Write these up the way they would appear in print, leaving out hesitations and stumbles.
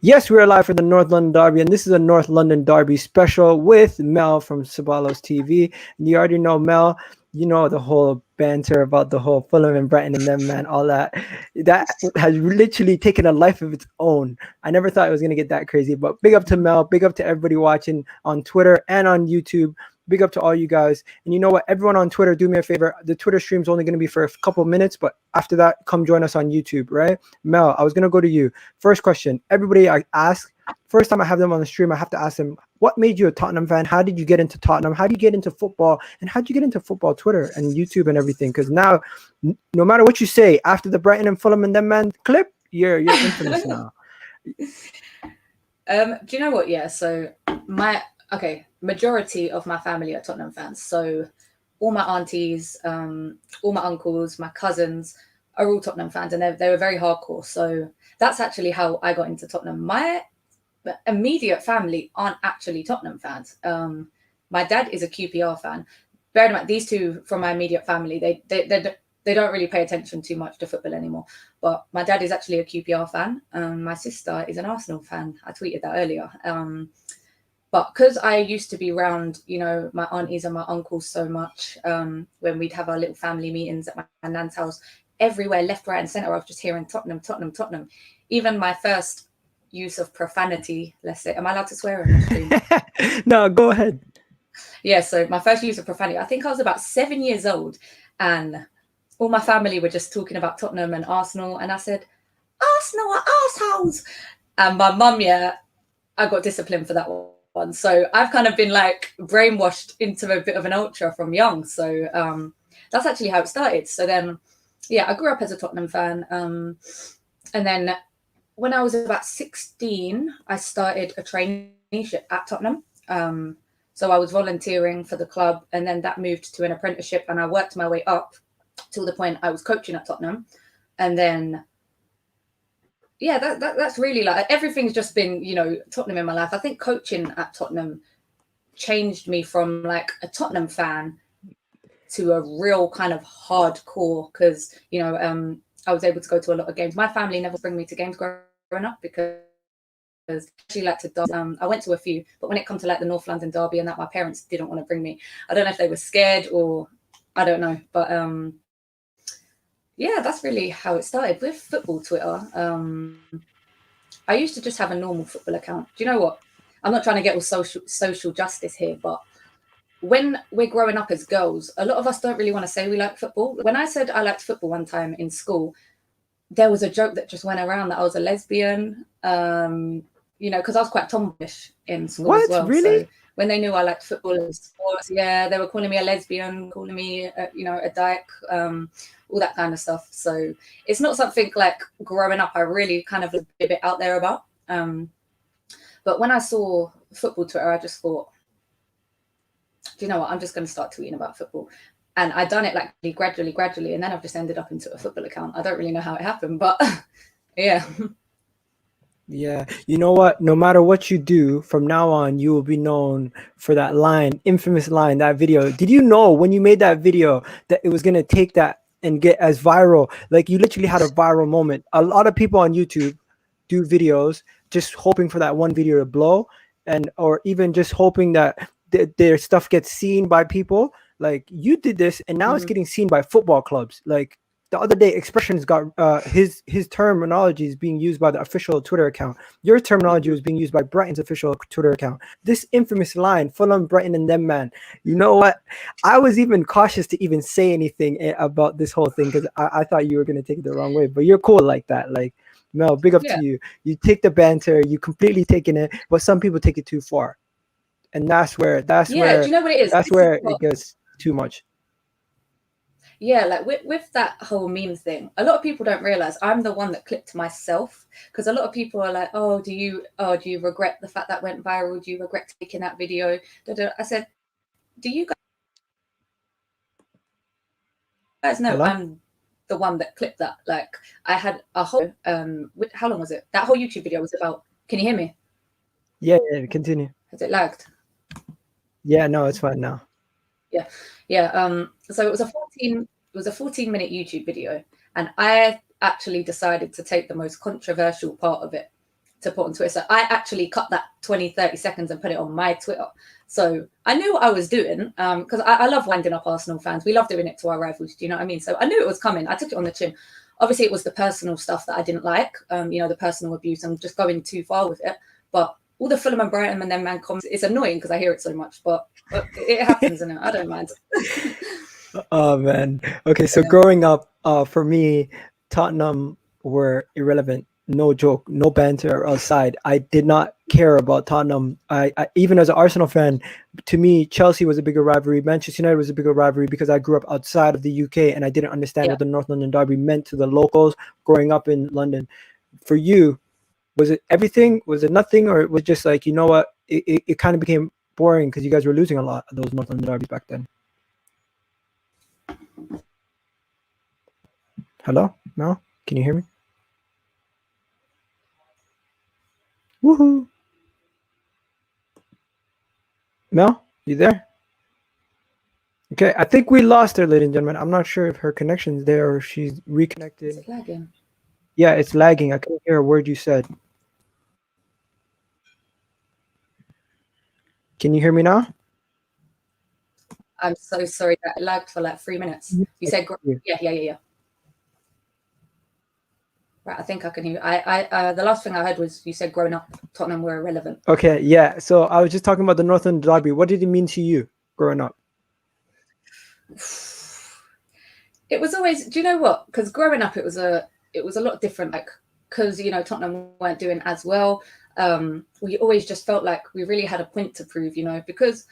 Yes, we're live for the North London Derby, and this is a North London Derby special with Mel from Seballos TV. And you already know Mel, you know the whole banter about the whole Fulham and Brighton and them, man, all that. That has literally taken a life of its own. I never thought it was going to get that crazy, but big up to Mel, big up to everybody watching on Twitter and on YouTube. Big up to all you guys. And you know what? Everyone on Twitter, do me a favor. The Twitter stream's only going to be for a couple minutes, but after that, come join us on YouTube, right? Mel, I was going to go to you. First question. Everybody I ask, first time I have them on the stream, I have to ask them, what made you a Tottenham fan? How did you get into Tottenham? How do you get into football? And how did you get into football Twitter and YouTube and everything? Because now, no matter what you say, after the Brighton and Fulham and them man clip, you're infamous now. Do you know what? Yeah, so majority of my family are Tottenham fans. So all my aunties, all my uncles, my cousins are all Tottenham fans, and they were very hardcore. So that's actually how I got into Tottenham. My immediate family aren't actually Tottenham fans. My dad is a QPR fan. Bear in mind, these two from my immediate family, they don't really pay attention too much to football anymore. But my dad is actually a QPR fan. My sister is an Arsenal fan. I tweeted that earlier. But because I used to be around, my aunties and my uncles so much, when we'd have our little family meetings at my nan's house, everywhere, left, right, and centre, I was just hearing Tottenham, Tottenham, Tottenham. Even my first use of profanity, let's say, am I allowed to swear on the stream? No, go ahead. Yeah, so my first use of profanity, I think I was about 7 years old, and all my family were just talking about Tottenham and Arsenal, and I said, Arsenal are arseholes. And my mum, I got disciplined for that one. So I've kind of been like brainwashed into a bit of an ultra from young. So that's actually how it started. So then, I grew up as a Tottenham fan. And then when I was about 16, I started a traineeship at Tottenham. So I was volunteering for the club, and then that moved to an apprenticeship, and I worked my way up till the point I was coaching at Tottenham. And then that's really like everything's just been, Tottenham in my life. I think coaching at Tottenham changed me from like a Tottenham fan to a real kind of hardcore, because I was able to go to a lot of games. My family never bring me to games growing up because I actually like to I went to a few, but when it comes to like the North London derby and that, my parents didn't want to bring me. I don't know if they were scared or I don't know, but that's really how it started with football Twitter. I used to just have a normal football account. Do you know what? I'm not trying to get all social justice here, but when we're growing up as girls, a lot of us don't really want to say we like football. When I said I liked football one time in school, there was a joke that just went around that I was a lesbian, because I was quite tomboyish in school as well. Really? So when they knew I liked football and sports, they were calling me a lesbian, calling me, a dyke, all that kind of stuff. So it's not something like growing up I really kind of a bit out there about. But when I saw football Twitter, I just thought, do you know what? I'm just going to start tweeting about football. And I'd done it like gradually. And then I've just ended up into a football account. I don't really know how it happened, but yeah. Yeah, you know what? No matter what you do from now on, you will be known for that line, infamous line, that video. Did you know when you made that video that it was going to take that and get as viral? Like, you literally had a viral moment. A lot of people on YouTube do videos just hoping for that one video to blow, and or even just hoping that their stuff gets seen by people. Like, you did this, and now it's getting seen by football clubs. Like, the other day, Expressions got his terminology is being used by the official Twitter account. Your terminology was being used by Brighton's official Twitter account. This infamous line, Fulham, Brighton, and them, man. You know what? I was even cautious to even say anything about this whole thing because I thought you were going to take it the wrong way. But you're cool like that. Like, Mel, big up to you. You take the banter, you completely taking it, but some people take it too far, and that's where do you know what it is? That's where it gets too much. Yeah, like with that whole meme thing, a lot of people don't realize I'm the one that clipped myself, because a lot of people are like, oh, do you regret the fact that went viral? Do you regret taking that video? I said, do you guys know Hello? I'm the one that clipped that? Like, I had a whole how long was it? That whole YouTube video was about, can you hear me? Yeah, continue. Has it lagged? Yeah, no, it's fine now. Yeah. So it was a 14-minute YouTube video, and I actually decided to take the most controversial part of it. to put on Twitter. So I actually cut that 20, 30 seconds and put it on my Twitter. So I knew what I was doing, because I love winding up Arsenal fans. We love doing it to our rivals. Do you know what I mean? So I knew it was coming. I took it on the chin. Obviously, it was the personal stuff that I didn't like, the personal abuse. I'm just going too far with it. But all the Fulham and Brighton and then man comments, it's annoying because I hear it so much. But it happens, isn't it? I don't mind. Oh man. Okay, so growing up, for me, Tottenham were irrelevant. No joke, no banter aside. I did not care about Tottenham. I even as an Arsenal fan, to me, Chelsea was a bigger rivalry. Manchester United was a bigger rivalry because I grew up outside of the UK and I didn't understand what the North London derby meant to the locals growing up in London. For you, was it everything? Was it nothing? Or it was just like, you know what? It kind of became boring because you guys were losing a lot of those North London derbies back then. Hello? Mel? Can you hear me? Woohoo! Mel, you there? Okay, I think we lost her, ladies and gentlemen. I'm not sure if her connection's there or if she's reconnected. Is it lagging? Yeah, it's lagging. I couldn't hear a word you said. Can you hear me now? I'm so sorry that it lagged for like 3 minutes. You said, yeah. Right, I think I can hear you. The last thing I heard was you said growing up, Tottenham were irrelevant. Okay, yeah. So I was just talking about the Northern Derby. What did it mean to you growing up? It was always, do you know what? Because growing up, it was a lot different. Like, because Tottenham weren't doing as well. We always just felt like we really had a point to prove. Because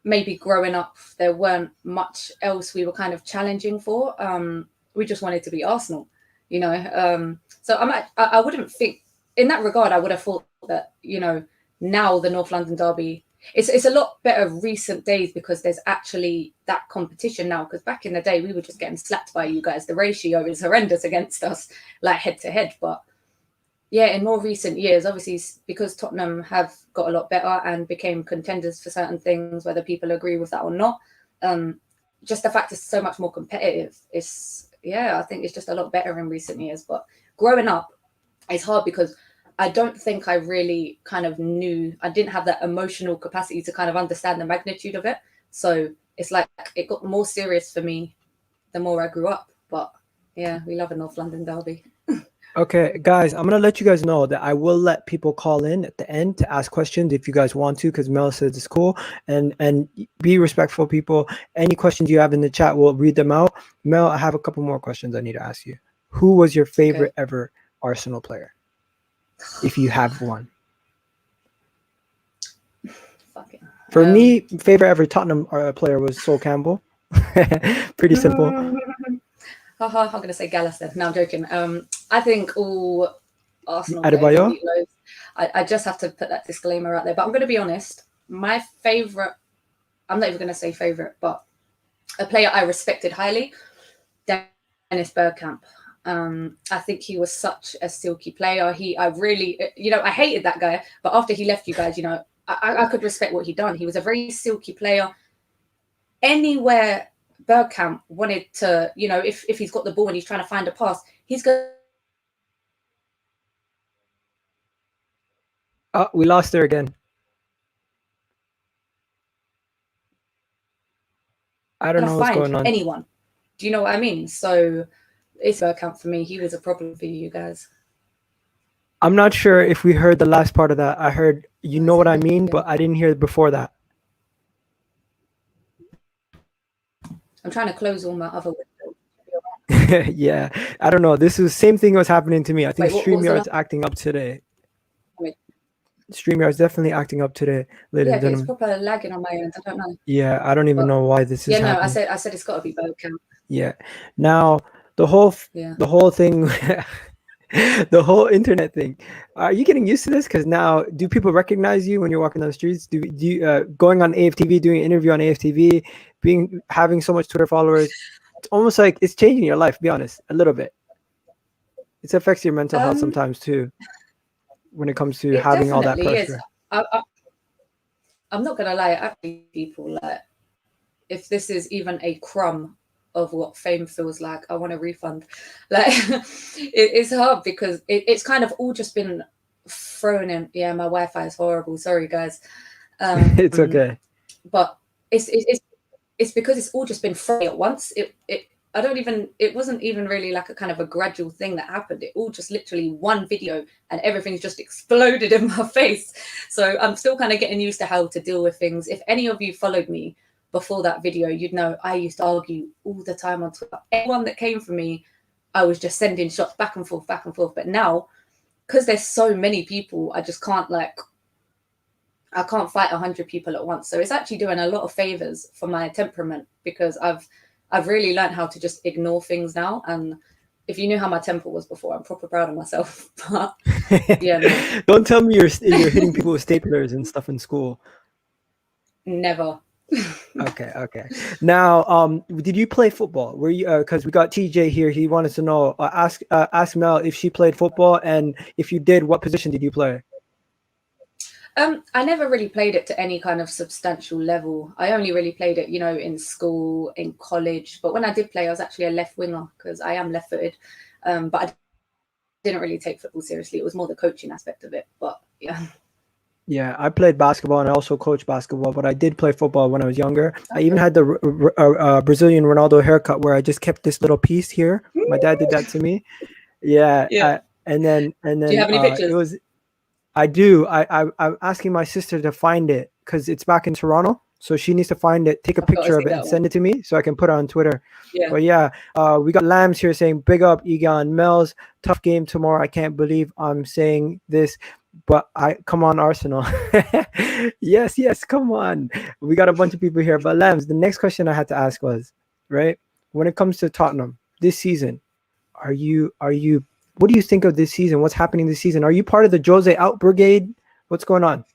maybe growing up there weren't much else we were kind of challenging for. We just wanted to be Arsenal. So I wouldn't think in that regard. I would have thought that now the North London derby. It's a lot better recent days because there's actually that competition now. Because back in the day, we were just getting slapped by you guys. The ratio is horrendous against us, like head to head. But yeah, in more recent years, obviously, because Tottenham have got a lot better and became contenders for certain things, whether people agree with that or not, just the fact it's so much more competitive. I think it's just a lot better in recent years. But growing up, it's hard because I don't think I really kind of I didn't have that emotional capacity to kind of understand the magnitude of it. So it's like it got more serious for me the more I grew up. But yeah, we love a North London derby. Okay, guys, I'm gonna let you guys know that I will let people call in at the end to ask questions if you guys want to, because Mel says it's cool. And be respectful, people. Any questions you have in the chat, we'll read them out. Mel, I have a couple more questions I need to ask you. Who was your favorite ever Arsenal player, if you have one? For me, favorite ever Tottenham player was Sol Campbell. Pretty simple. I'm going to say Gallagher. No, I'm joking. I think all Arsenal Adebayo? players. I just have to put that disclaimer out there. But I'm going to be honest. My favourite, I'm not even going to say favourite, but a player I respected highly, Dennis Bergkamp. I think he was such a silky player. I really, I hated that guy. But after he left you guys, I could respect what he'd done. He was a very silky player. Anywhere Bergkamp wanted to, if he's got the ball and he's trying to find a pass, he's going. Oh, we lost her again. I don't know what's going on. Anyone. Do you know what I mean? So it's Bergkamp for me. He was a problem for you guys. I'm not sure if we heard the last part of that. I heard, you know what I mean, but I didn't hear before that. I'm trying to close all my other windows. Yeah, I don't know. This is same thing was happening to me. I think StreamYard's acting up today. StreamYard's definitely acting up today, ladies and gentlemen. It's proper lagging on my end. I don't know. Yeah, I don't even know why this is happening. I said it's got to be Bergkamp. Yeah. Now the whole thing. The whole internet thing. Are you getting used to this? Because now, do people recognize you when you're walking down the streets? Do you going on aftv, doing an interview on aftv, having so much Twitter followers? It's almost like it's changing your life. Be honest, a little bit. It affects your mental health sometimes too, when it comes to having all that pressure. I'm not gonna lie. Actually, people, like, if this is even a crumb of what fame feels like, I want a refund. Like, it's hard because it's kind of all just been thrown in. Yeah, my Wi-Fi is horrible. Sorry, guys. It's okay. But it's because it's all just been thrown at once. I don't even. It wasn't even really like a kind of a gradual thing that happened. It all just literally one video, and everything's just exploded in my face. So I'm still kind of getting used to how to deal with things. If any of you followed me before that video, you'd know I used to argue all the time on Twitter. Anyone that came for me, I was just sending shots back and forth, back and forth. But now, because there's so many people, I just can't I can't fight 100 people at once. So it's actually doing a lot of favors for my temperament, because I've really learned how to just ignore things now. And if you knew how my temper was before, I'm proper proud of myself. But yeah, no. Don't tell me you're hitting people with staplers and stuff in school. Never. Okay. Now, did you play football? Were you? Because we got TJ here. He wanted to know. Ask Mel if she played football, and if you did, what position did you play? I never really played it to any kind of substantial level. I only really played it, in school, in college. But when I did play, I was actually a left winger, because I am left-footed. But I didn't really take football seriously. It was more the coaching aspect of it. But yeah. Yeah, I played basketball and I also coached basketball, but I did play football when I was younger. Okay. I even had the Brazilian Ronaldo haircut where I just kept this little piece here. My dad did that to me. Yeah. And then Do you have any pictures? I do. I'm asking my sister to find it because it's back in Toronto. So she needs to find it, take a picture of it and send it to me so I can put it on Twitter. Yeah. But yeah, we got Lambs here saying, big up Egal and Mel's. Tough game tomorrow. I can't believe I'm saying this, but come on, Arsenal. Yes, come on. We got a bunch of people here. But Lambs, the next question I had to ask was, right, when it comes to Tottenham this season, are you what do you think of this season? What's happening this season? Are you part of the Jose out brigade? What's going on?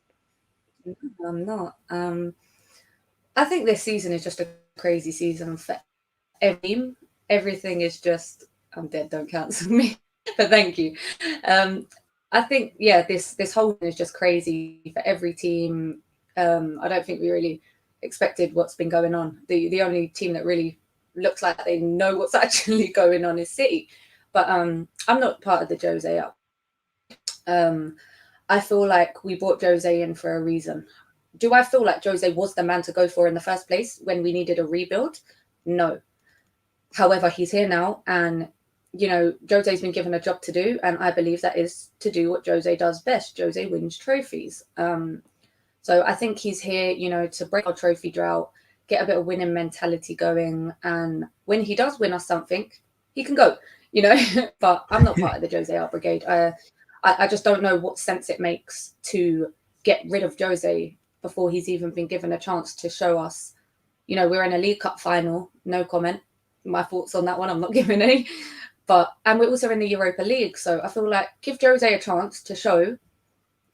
No, I'm not. I think this season is just a crazy season for every team. Everything is just, I'm dead, don't cancel me. But thank you. I think, this whole thing is just crazy for every team. I don't think we really expected what's been going on. The only team that really looks like they know what's actually going on is City. But I'm not part of the Jose up. I feel like we brought Jose in for a reason. Do I feel like Jose was the man to go for in the first place when we needed a rebuild? No. However, he's here now, and Jose's been given a job to do, and I believe that is to do what Jose does best. Jose wins trophies. So I think he's here, to break our trophy drought, get a bit of winning mentality going, and when he does win us something, he can go. But I'm not part of the Jose Art Brigade. I just don't know what sense it makes to get rid of Jose before he's even been given a chance to show us. We're in a League Cup final. No comment. My thoughts on that one, I'm not giving any. And we're also in the Europa League. So I feel like give Jose a chance to show,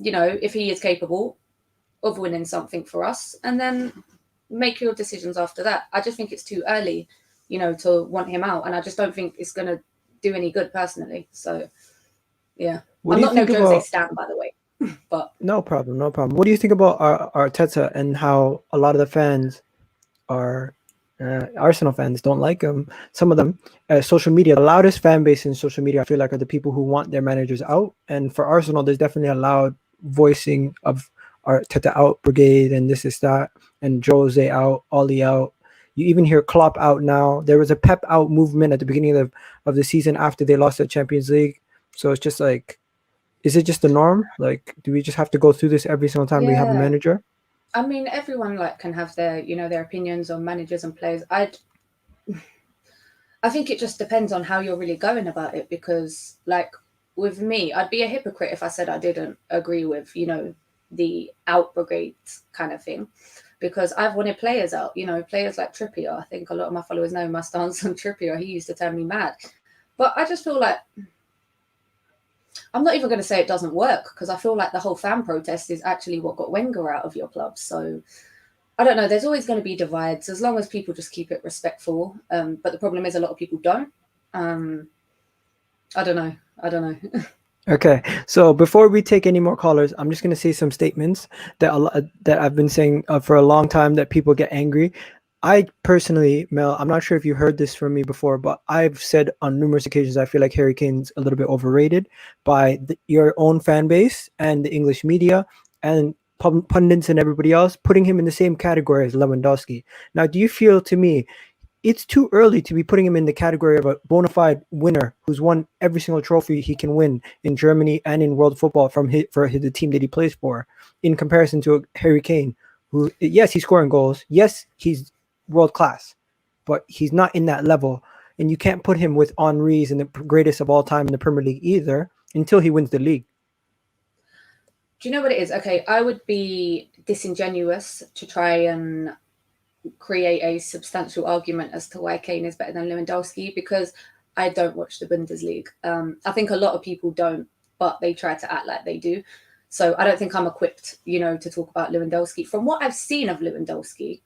if he is capable of winning something for us, and then make your decisions after that. I just think it's too early, to want him out. And I just don't think it's going to do any good personally. So, yeah. I'm not no Jose stan, by the way. But no problem. What do you think about Arteta and how a lot of the fans are Arsenal fans don't like him? Some of them, social media, the loudest fan base in social media, I feel like, are the people who want their managers out. And for Arsenal, there's definitely a loud voicing of Arteta out brigade and this is that, and Jose out, Ollie out. You even hear Klopp out now. There was a Pep out movement at the beginning of the season after they lost the Champions League. So it's just like, is it just the norm? Like, do we just have to go through this every single time we have a manager? I mean, everyone can have their, their opinions on managers and players. I think it just depends on how you're really going about it, because with me, I'd be a hypocrite if I said I didn't agree with, the out brigade kind of thing, because I've wanted players out, players like Trippier. I think a lot of my followers know my stance on Trippier. He used to turn me mad. But I just feel like, I'm not even going to say it doesn't work, because I feel like the whole fan protest is actually what got Wenger out of your club. So I don't know. There's always going to be divides as long as people just keep it respectful. But the problem is a lot of people don't. I don't know. Okay, so before we take any more callers, I'm just going to say some statements that I've been saying for a long time that people get angry. I personally, Mel, I'm not sure if you heard this from me before, but I've said on numerous occasions I feel like Harry Kane's a little bit overrated by your own fan base and the English media and pundits and everybody else, putting him in the same category as Lewandowski. Now, do you feel to me it's too early to be putting him in the category of a bona fide winner who's won every single trophy he can win in Germany and in world football the team that he plays for, in comparison to Harry Kane, who, yes, he's scoring goals, yes, he's world class, but he's not in that level, and you can't put him with Henri's and the greatest of all time in the Premier League either until he wins the league. Do you know what it is? Okay, I would be disingenuous to try and create a substantial argument as to why Kane is better than Lewandowski, because I don't watch the Bundesliga. I think a lot of people don't, but they try to act like they do. So I don't think I'm equipped, to talk about Lewandowski. From what I've seen of Lewandowski,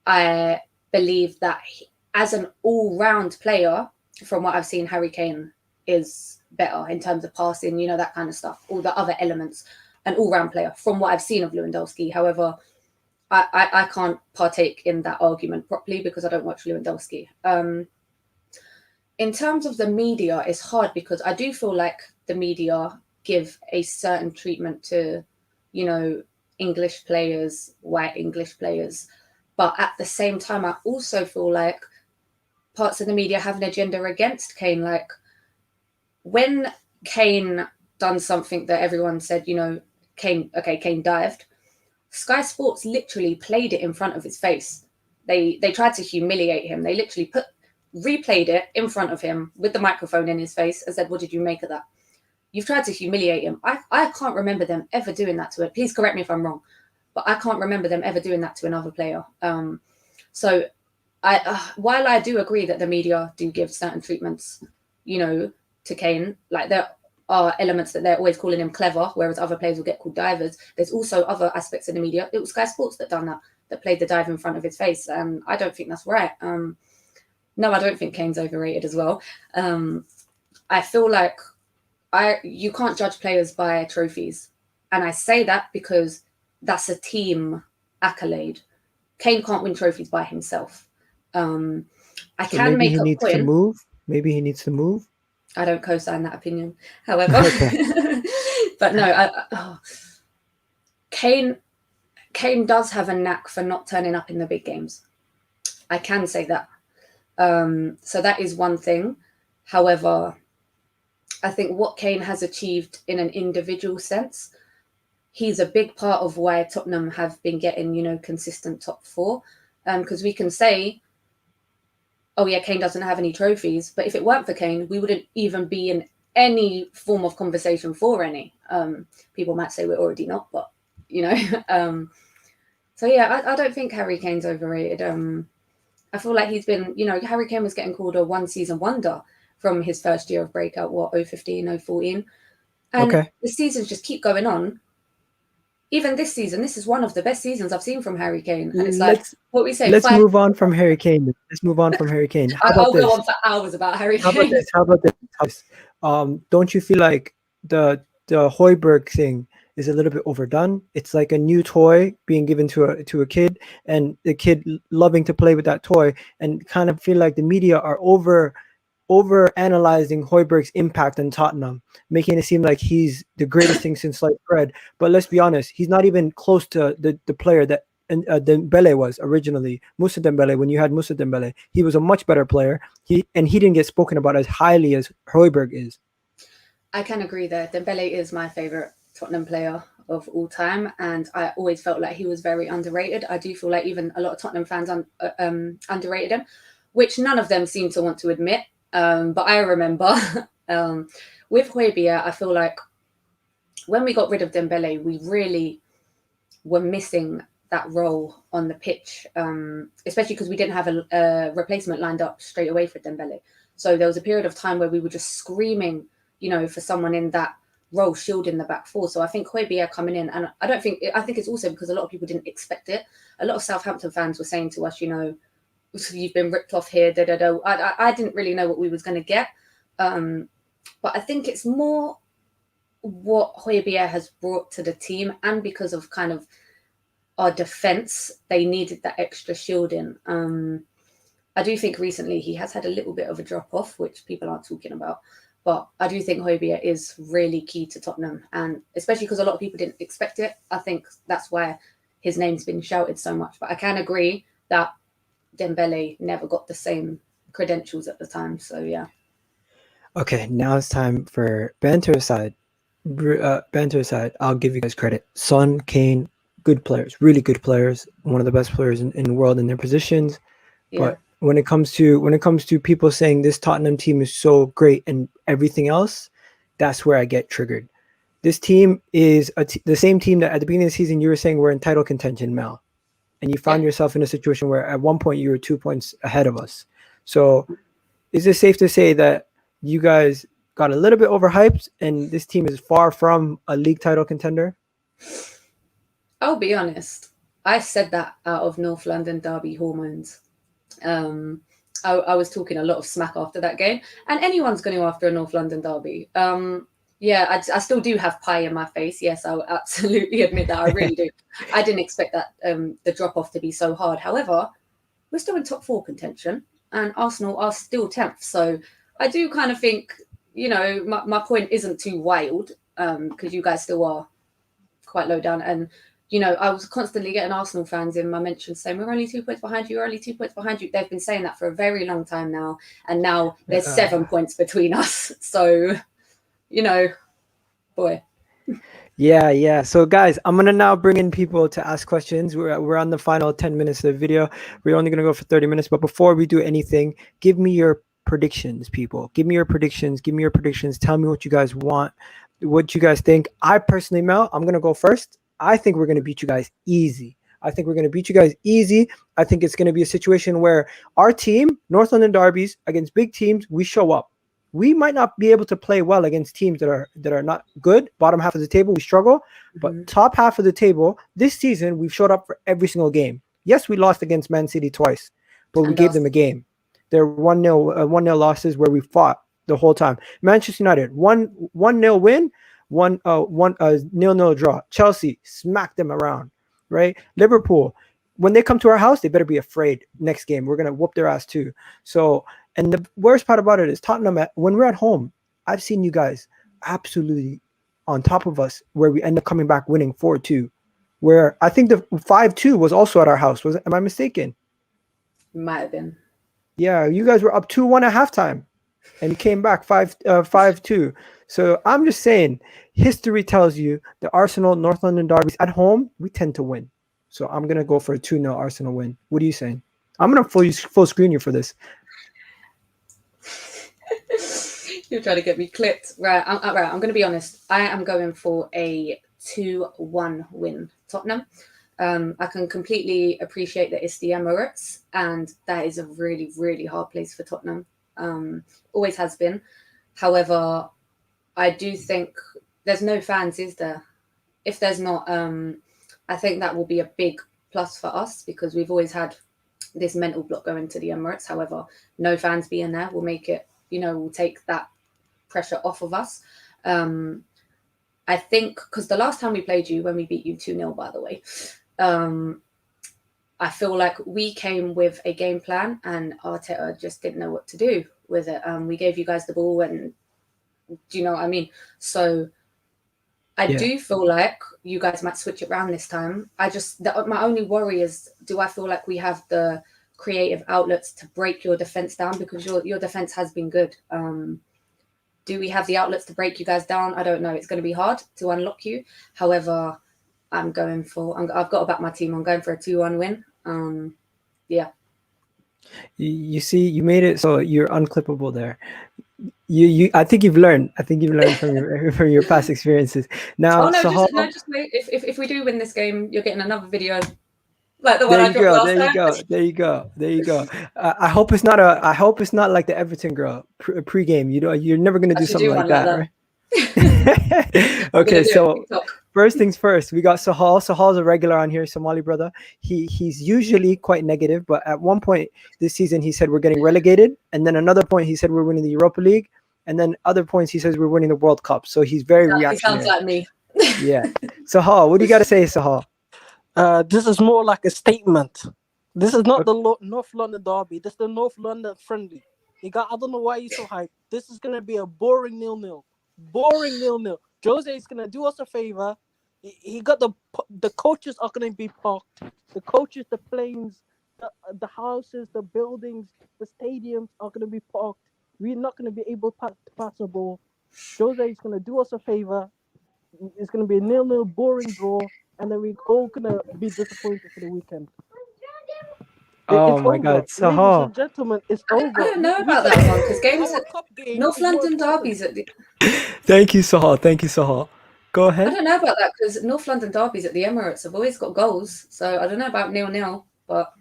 I believe that as an all-round player, from what I've seen, Harry Kane is better in terms of passing, that kind of stuff, all the other elements, an all-round player from what I've seen of Lewandowski. However, I can't partake in that argument properly because I don't watch Lewandowski. In terms of the media, it's hard because I do feel like the media give a certain treatment to, English players, white English players. But at the same time, I also feel like parts of the media have an agenda against Kane. Like when Kane done something that everyone said, Kane dived. Sky Sports literally played it in front of his face. They tried to humiliate him. They literally replayed it in front of him with the microphone in his face and said, "What did you make of that? You've tried to humiliate him." I can't remember them ever doing that to it. Please correct me if I'm wrong, but I can't remember them ever doing that to another player. So while I do agree that the media do give certain treatments, to Kane, like there are elements that they're always calling him clever, whereas other players will get called divers. There's also other aspects of the media. It was Sky Sports that done that played the dive in front of his face, and I don't think that's right. No, I don't think Kane's overrated as well. I feel like you can't judge players by trophies, and I say that because that's a team accolade. Kane can't win trophies by himself. I So can maybe make he a needs to point. move. Maybe he needs to move. I don't co-sign that opinion, however. Okay. But no, Kane does have a knack for not turning up in the big games. I can say that. So that is one thing. However, I think what Kane has achieved in an individual sense, he's a big part of why Tottenham have been getting, consistent top four. Because we can say, oh yeah, Kane doesn't have any trophies, but if it weren't for Kane, we wouldn't even be in any form of conversation for any. People might say we're already not, but so yeah, I don't think Harry Kane's overrated. I feel like he's been, Harry Kane was getting called a one season wonder from his first year of breakout, 015, 014. And Okay. the seasons just keep going on. Even this season, this is one of the best seasons I've seen from Harry Kane. And it's like, Let's what we say, let's five. move on from Harry Kane. Let's move on from Harry Kane. How about I'll go this? on for hours about Harry How about Kane. this? How about this? How about this? Don't you feel like the Hoiberg thing is a little bit overdone? It's like a new toy being given to a kid, and the kid loving to play with that toy, and kind of feel like the media are over analyzing Hoiberg's impact on Tottenham, making it seem like he's the greatest thing since sliced bread. But let's be honest, he's not even close to the player that Dembele was originally. Musa Dembele, when you had Musa Dembele, he was a much better player. He didn't get spoken about as highly as Hoiberg is. I can agree there. Dembele is my favourite Tottenham player of all time, and I always felt like he was very underrated. I do feel like even a lot of Tottenham fans underrated him, which none of them seem to want to admit. But I remember with Højbjerg, I feel like when we got rid of Dembele, we really were missing that role on the pitch, especially because we didn't have a replacement lined up straight away for Dembele. So there was a period of time where we were just screaming, for someone in that role, shielding the back four. So I think Højbjerg coming in, and I think it's also because a lot of people didn't expect it. A lot of Southampton fans were saying to us, you've been ripped off here, da da da. I didn't really know what we was going to get, but I think it's more what Højbjerg has brought to the team, and because of kind of our defense, they needed that extra shielding. I do think recently he has had a little bit of a drop off, which people aren't talking about. But I do think Højbjerg is really key to Tottenham, and especially because a lot of people didn't expect it. I think that's why his name's been shouted so much. But I can agree that Dembele never got the same credentials at the time. So yeah. Okay, now it's time for banter aside. Banter aside, I'll give you guys credit. Son, Kane, good players, really good players, one of the best players in the world in their positions. Yeah. But when it comes to people saying this Tottenham team is so great and everything else, that's where I get triggered. This team is the same team that at the beginning of the season you were saying we're in title contention, Mel, and you found yourself in a situation where at one point you were 2 points ahead of us. So is it safe to say that you guys got a little bit overhyped and this team is far from a league title contender? I'll be honest. I said that out of North London derby hormones. I was talking a lot of smack after that game, and anyone's going to after a North London derby. Yeah, I still do have pie in my face. Yes, I will absolutely admit that. I really do. I didn't expect that the drop off to be so hard. However, we're still in top 4 contention, and Arsenal are still 10th. So I do kind of think, my point isn't too wild, because you guys still are quite low down. And I was constantly getting Arsenal fans in my mentions saying, we're only 2 points behind you, we're only 2 points behind you. They've been saying that for a very long time now. And now there's 7 points between us. So, boy. Yeah. So guys, I'm going to now bring in people to ask questions. We're on the final 10 minutes of the video. We're only going to go for 30 minutes. But before we do anything, give me your predictions, people. Give me your predictions. Tell me what you guys want, what you guys think. I personally, Mel, I'm going to go first. I think we're going to beat you guys easy. I think it's going to be a situation where our team, North London derbies, against big teams, we show up. We might not be able to play well against teams that are not good. Bottom half of the table, we struggle. But top half of the table, this season, we've showed up for every single game. Yes, we lost against Man City twice, but we gave them a game. They're 1-0 losses where we fought the whole time. Manchester United, 1-0 win, 0-0 draw. Chelsea smacked them around, right? Liverpool, when they come to our house, they better be afraid. Next game, we're gonna whoop their ass too. So, and the worst part about it is Tottenham. When we're at home, I've seen you guys absolutely on top of us, where we end up coming back winning 4-2. Where I think the 5-2 was also at our house. Am I mistaken? Might have been. Yeah, you guys were up 2-1 at halftime, and you came back 5-2. So I'm just saying, history tells you the Arsenal North London derbies at home, we tend to win. So I'm gonna go for a 2-0 Arsenal win. What are you saying? I'm gonna full screen you for this. You're trying to get me clipped, right? I'm going to be honest. I am going for a 2-1 win, Tottenham. I can completely appreciate that it's the Emirates, and that is a really, really hard place for Tottenham. Always has been. However, I do think there's no fans, is there? If there's not, I think that will be a big plus for us, because we've always had this mental block going to the Emirates. However, no fans being there will make it, will take that pressure off of us. I think because the last time we played you, when we beat you 2-0, by the way, I feel like we came with a game plan and Arteta just didn't know what to do with it. We gave you guys the ball, and do you know what I mean? So I do feel like you guys might switch it around this time. My only worry is, do I feel like we have the creative outlets to break your defense down? Because your defense has been good. Do we have the outlets to break you guys down? I don't know. It's going to be hard to unlock you. However, I've got to back my team. I'm going for a 2-1 win. Yeah. You see, you made it so you're unclippable there. I think you've learned. From your past experiences. Now, just wait. If we do win this game, you're getting another video like the one I dropped last time. There you go. I hope it's not like the Everton girl pre-game. You're never gonna do something like that, right? Okay, so first things first, we got Sahal. Sahal's a regular on here, Somali brother. He's usually quite negative, but at one point this season he said we're getting relegated, and then another point he said we're winning the Europa League, and then other points he says we're winning the World Cup. So he's very reactionary. He sounds like me. Yeah. Sahal, what do you got to say, Sahal? This is more like a statement. This is not the North London derby. This is the North London friendly. I don't know why you're so hyped. This is gonna be a boring 0-0. Boring 0-0. Jose is gonna do us a favor. He got the coaches are gonna be parked. The coaches, the planes, the houses, the buildings, the stadiums are gonna be parked. We're not gonna be able to pass the ball. Jose is gonna do us a favor. It's gonna be a 0-0 boring draw, and then we're all gonna be disappointed for the weekend. Oh It's my over. God, Ladies Sahar. and gentlemen, it's I over. don't know about that one because games Our at cup game North is more London important. derbies at the. Thank you, Sahar. Thank you, Sahar. Go I ahead. don't know about that because North London derbies at the Emirates have always got goals. So I don't know about 0-0, but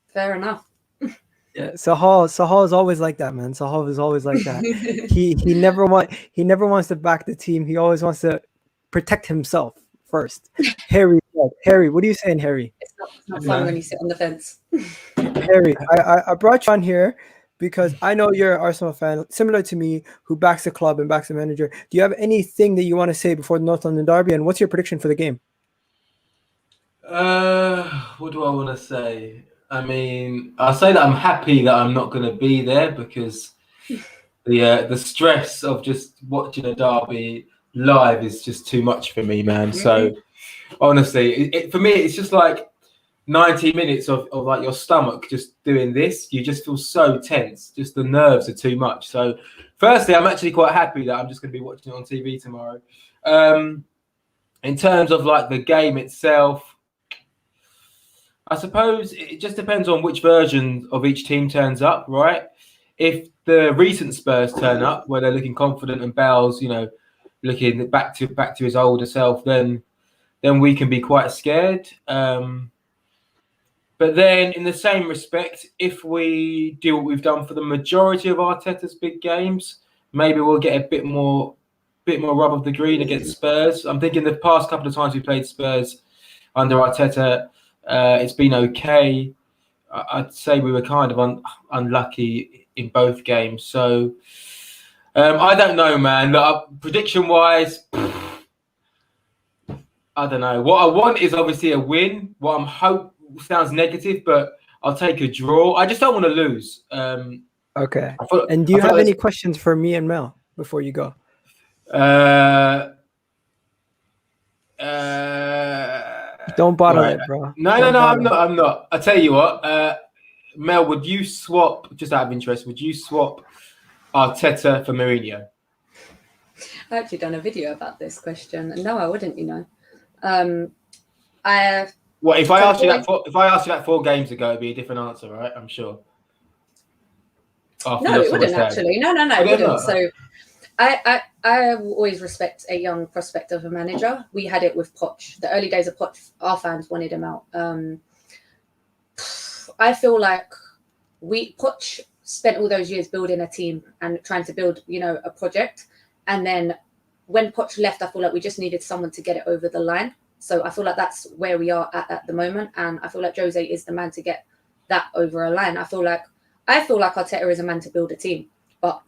fair enough. Yeah, Sahar is always like that, man. Sahar is always like that. He never wants to back the team. He always wants to protect himself first. Harry, what are you saying, Harry? It's not fun when you sit on the fence. Harry, I brought you on here because I know you're an Arsenal fan, similar to me, who backs the club and backs the manager. Do you have anything that you want to say before the North London derby, and what's your prediction for the game? What do I want to say? I mean, I'll say that I'm happy that I'm not going to be there because the stress of just watching a derby live is just too much for me, man. So honestly, for me, it's just like 90 minutes of like your stomach just doing this. You just feel so tense. Just the nerves are too much. So firstly, I'm actually quite happy that I'm just going to be watching it on TV tomorrow. In terms of like the game itself, I suppose it just depends on which version of each team turns up, right? If the recent Spurs turn up, where they're looking confident and Bale's, looking back to his older self, then we can be quite scared. But then, in the same respect, if we do what we've done for the majority of Arteta's big games, maybe we'll get a bit more rub of the green against Spurs. I'm thinking the past couple of times we played Spurs under Arteta, it's been okay. I'd say we were kind of unlucky in both games. So I don't know, man. Prediction-wise, I don't know. What I want is obviously a win. What I'm hope sounds negative, but I'll take a draw. I just don't want to lose. Okay. And do you have any questions for me and Mel before you go? Don't bottle it, bro. No, I'm not. I tell you what, Mel, would you swap? Just out of interest, would you swap Arteta for Mourinho? I actually done a video about this question, and no, I wouldn't. Well, if I asked you that 4 games ago, it'd be a different answer, right? I'm sure. No, it wouldn't actually. No, it wouldn't. So, I will always respect a young prospect of a manager. We had it with Poch. The early days of Poch, our fans wanted him out. I feel like Poch spent all those years building a team and trying to build, a project. And then when Poch left, I feel like we just needed someone to get it over the line. So I feel like that's where we are at the moment. And I feel like Jose is the man to get that over a line. I feel like Arteta is a man to build a team. But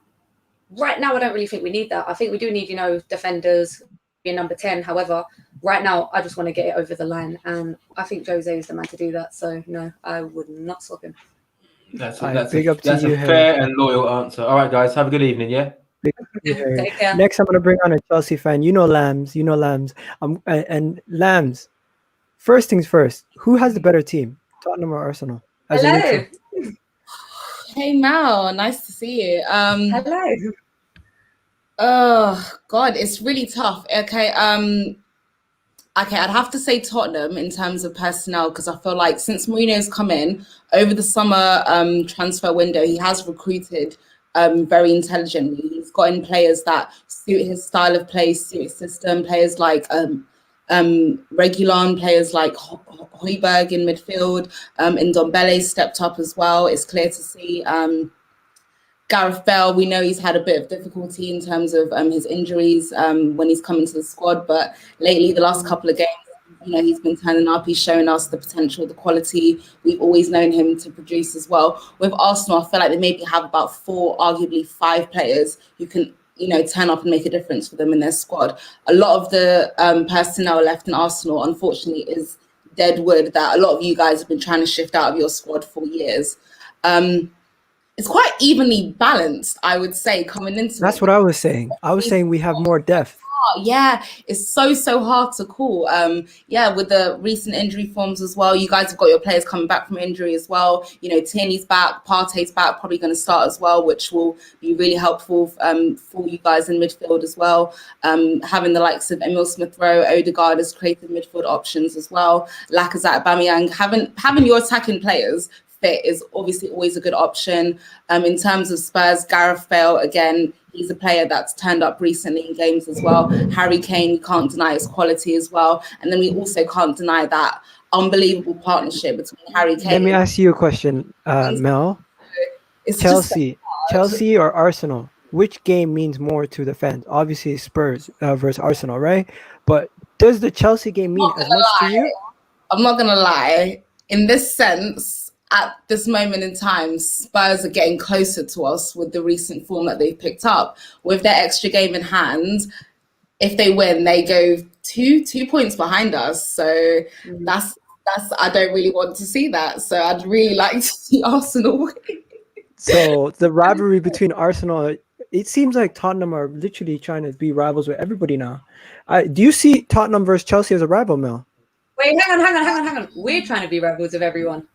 right now, I don't really think we need that. I think we do need, defenders, be a number 10. However, right now, I just want to get it over the line. And I think Jose is the man to do that. So, no, I would not swap him. That's a fair and loyal answer. All right, guys, have a good evening, yeah? Take care. Next, I'm going to bring on a Chelsea fan. Lambs. And Lambs, first things first, who has the better team, Tottenham or Arsenal? Hello. Hey Mel, nice to see you. Hello. Oh God, it's really tough. Okay, I'd have to say Tottenham in terms of personnel because I feel like since Mourinho's come in over the summer transfer window, he has recruited very intelligently. He's got in players that suit his style of play, suit his system. Players like Reguilon, players like Højbjerg in midfield, and Ndombele stepped up as well. It's clear to see. Gareth Bale, we know he's had a bit of difficulty in terms of his injuries when he's come into the squad, but lately, the last couple of games, he's been turning up. He's showing us the potential, the quality. We've always known him to produce as well. With Arsenal, I feel like they maybe have about 4, arguably 5 players who can turn up and make a difference for them in their squad. A lot of the personnel left in Arsenal, unfortunately, is dead wood that a lot of you guys have been trying to shift out of your squad for years. It's quite evenly balanced, I would say, coming into That's it. what I was saying. I was saying we have more depth. Yeah, it's so hard to call. Yeah, with the recent injury forms as well, you guys have got your players coming back from injury as well. You know, Tierney's back, Partey's back, probably going to start as well, which will be really helpful for you guys in midfield as well. Having the likes of Emil Smith-Rowe, Odegaard as creative midfield options as well. Lacazette, Aubameyang, having your attacking players fit is obviously always a good option. In terms of Spurs, Gareth Bale, again, he's a player that's turned up recently in games as well. Harry Kane, we can't deny his quality as well. And then we also can't deny that unbelievable partnership between Harry Kane. Let me ask you a question, Mel. It's Chelsea or Arsenal? Which game means more to the fans? Obviously, Spurs versus Arsenal, right? But does the Chelsea game mean as much to you? I'm not going to lie. In this sense, at this moment in time, Spurs are getting closer to us with the recent form that they've picked up. With their extra game in hand, if they win, they go two points behind us. So that's I don't really want to see that. So I'd really like to see Arsenal win. So the rivalry between Arsenal, it seems like Tottenham are literally trying to be rivals with everybody now. Do you see Tottenham versus Chelsea as a rival, Mel? Wait, hang on. We're trying to be rivals of everyone.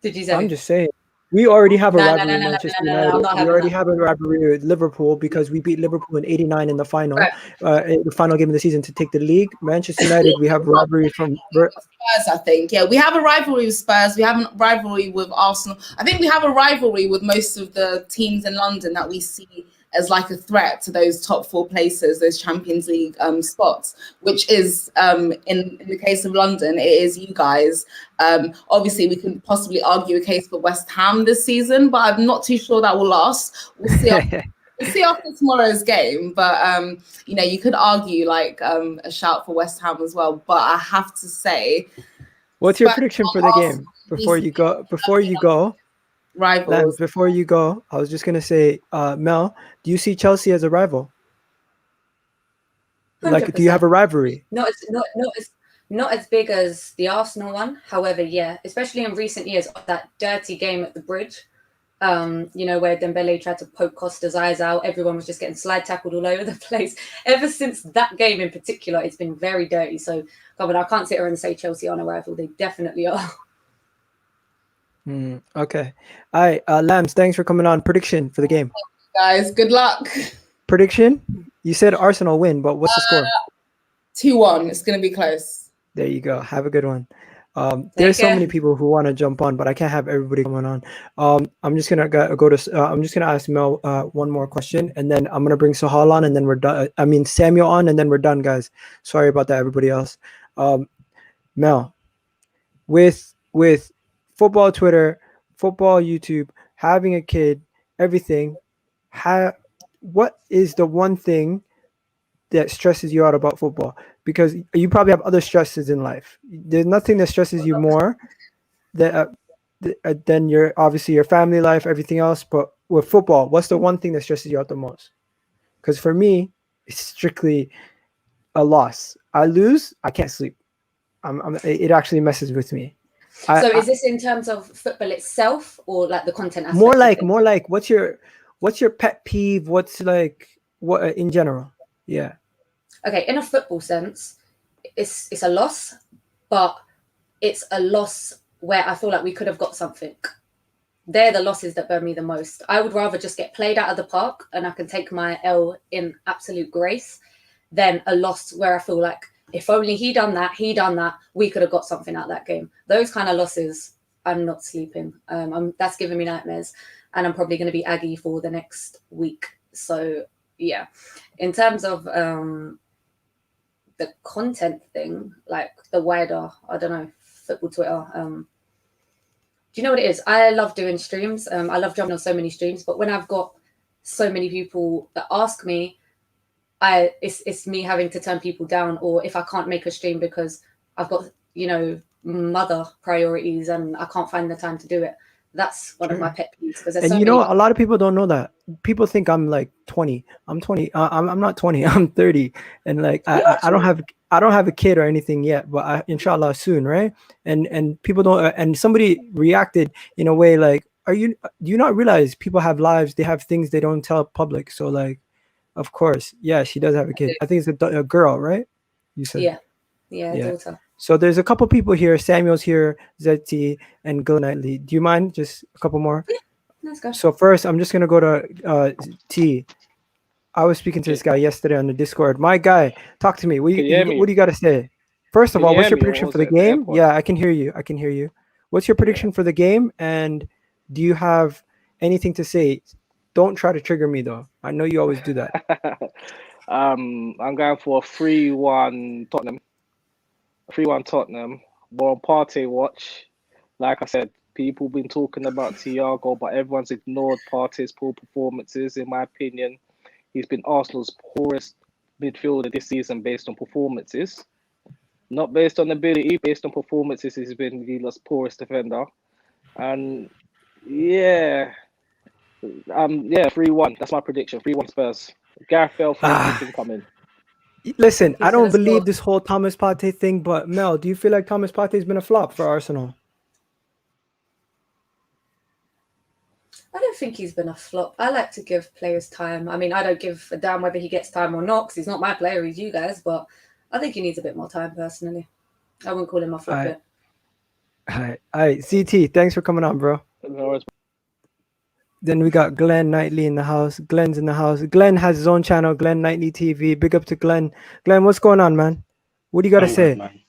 Did you say? I'm just saying. We already have a rivalry with Manchester United. I'm not We having already that. have a rivalry with Liverpool because we beat Liverpool in '89 in the final, Right. the final game of the season to take the league. Manchester United, we have a rivalry from Spurs, I think. Yeah, we have a rivalry with Spurs. We have a rivalry with Arsenal. I think we have a rivalry with most of the teams in London that we see as like a threat to those top four places, those Champions League spots, which is, in the case of London, it is you guys. Obviously, we can possibly argue a case for West Ham this season, but I'm not too sure that will last. We'll see. We'll see after tomorrow's game, but you know, you could argue like a shout for West Ham as well. But I have to say, What's your prediction for the game before you go? Rivals. Lambs, before you go, I was just gonna say, Mel, do you see Chelsea as a rival? 100%. Like, do you have a rivalry? Not as big as the Arsenal one. However, yeah, especially in recent years, that dirty game at the Bridge, you know, where Dembele tried to poke Costa's eyes out. Everyone was just getting slide tackled all over the place. Ever since that game in particular, it's been very dirty. So, God, I can't sit here and say Chelsea aren't a rival. They definitely are. Okay. All right, Lambs, thanks for coming on. Prediction for the game. Guys, good luck. Prediction? You said Arsenal win, but what's the score? 2-1. It's going to be close. There you go. Have a good one. There's so many people who want to jump on, but I can't have everybody coming on. I'm just gonna I'm just gonna ask Mel one more question, and then I'm gonna bring Sahal on, and then we're done. I mean Samuel on, and then we're done, guys. Sorry about that, everybody else. Mel, with football Twitter, football YouTube, having a kid, everything, what is the one thing that stresses you out about football? Because you probably have other stresses in life. There's nothing that stresses you more than your obviously your family life, everything else. But with football, what's the one thing that stresses you out the most? Because for me, it's strictly a loss. I lose, I can't sleep. It actually messes with me. So is this in terms of football itself, or like the content aspect? More like what's your pet peeve? What's like what in general? Yeah. Okay, in a football sense, it's a loss, but it's a loss where I feel like we could have got something. They're the losses that burn me the most. I would rather just get played out of the park and I can take my L in absolute grace than a loss where I feel like if only he done that, we could have got something out of that game. Those kind of losses, I'm not sleeping. That's giving me nightmares, and I'm probably going to be Aggie for the next week. So yeah, in terms of the content thing, like the wider, I don't know, football Twitter. Do you know what it is? I love doing streams. I love jumping on so many streams, but when I've got so many people that ask me, it's me having to turn people down, or if I can't make a stream because I've got, you know, mother priorities and I can't find the time to do it. That's one of my pet peeves. Because and you know, a lot of people don't know that. People think I'm like 20. I'm 20. I'm not 20. I'm 30, and like I don't have I don't have a kid or anything yet, but inshallah soon, right? And people don't. And somebody reacted in a way like, "Are you? Do you not realize people have lives? They have things they don't tell public." So like, of course, yeah, she does have a kid. I think it's a girl, right? You said, Yeah, yeah. daughter. So there's a couple people here. Samuel's here, ZT, and Gil Knightley. Do you mind just a couple more? Let's go. So first, I'm just gonna go to T. I was speaking to this guy yesterday on the Discord. My guy, talk to me. Can you hear me? What do you got to say? First of Can all, you what's hear your me, or prediction was for the it the game? AirPod? Yeah, I can hear you. I can hear you. What's your prediction for the game? And do you have anything to say? Don't try to trigger me though. I know you always do that. I'm going for a 3-1 Tottenham. 3-1 Tottenham. We're on Partey watch. Like I said, people been talking about Thiago, but everyone's ignored Partey's poor performances. In my opinion, he's been Arsenal's poorest midfielder this season based on performances. Not based on ability, based on performances, he's been Villa's poorest defender. And yeah, 3-1. That's my prediction. 3-1 Spurs. Gareth Bale free kick incoming. Listen, I He's don't gonna score. believe this whole Thomas Partey thing, but Mel, do you feel like Thomas Partey's been a flop for Arsenal? I don't think he's been a flop. I like to give players time. I mean, I don't give a damn whether he gets time or not because he's not my player, he's you guys. But I think he needs a bit more time personally. I wouldn't call him a flop yet. All right, CT, thanks for coming on, bro. Then we got Glenn Knightley in the house. Glenn's in the house. Glenn has his own channel, Glenn Knightley TV. Big up to Glenn. Glenn, what's going on, man? What do you got to say? Good, man.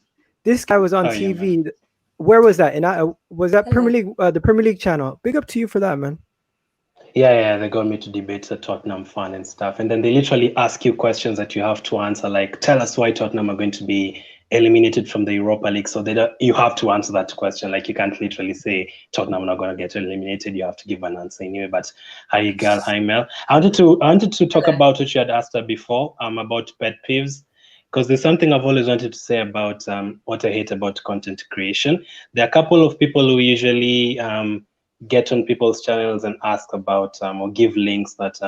This guy was on Oh, yeah, TV. man. Where was that? And was that Hello. Premier League, the Premier League channel? Big up to you for that, man. Yeah, they got me to debate a Tottenham fan and stuff. And then they literally ask you questions that you have to answer, like, tell us why Tottenham are going to be eliminated from the Europa League. So you have to answer that question. Like, you can't literally say Tottenham are not going to get eliminated. You have to give an answer anyway. But hi, Egal, hi, Mel. I wanted to talk about what you had asked her before, about pet peeves. Because there's something I've always wanted to say about what I hate about content creation. There are a couple of people who usually get on people's channels and ask about or give links that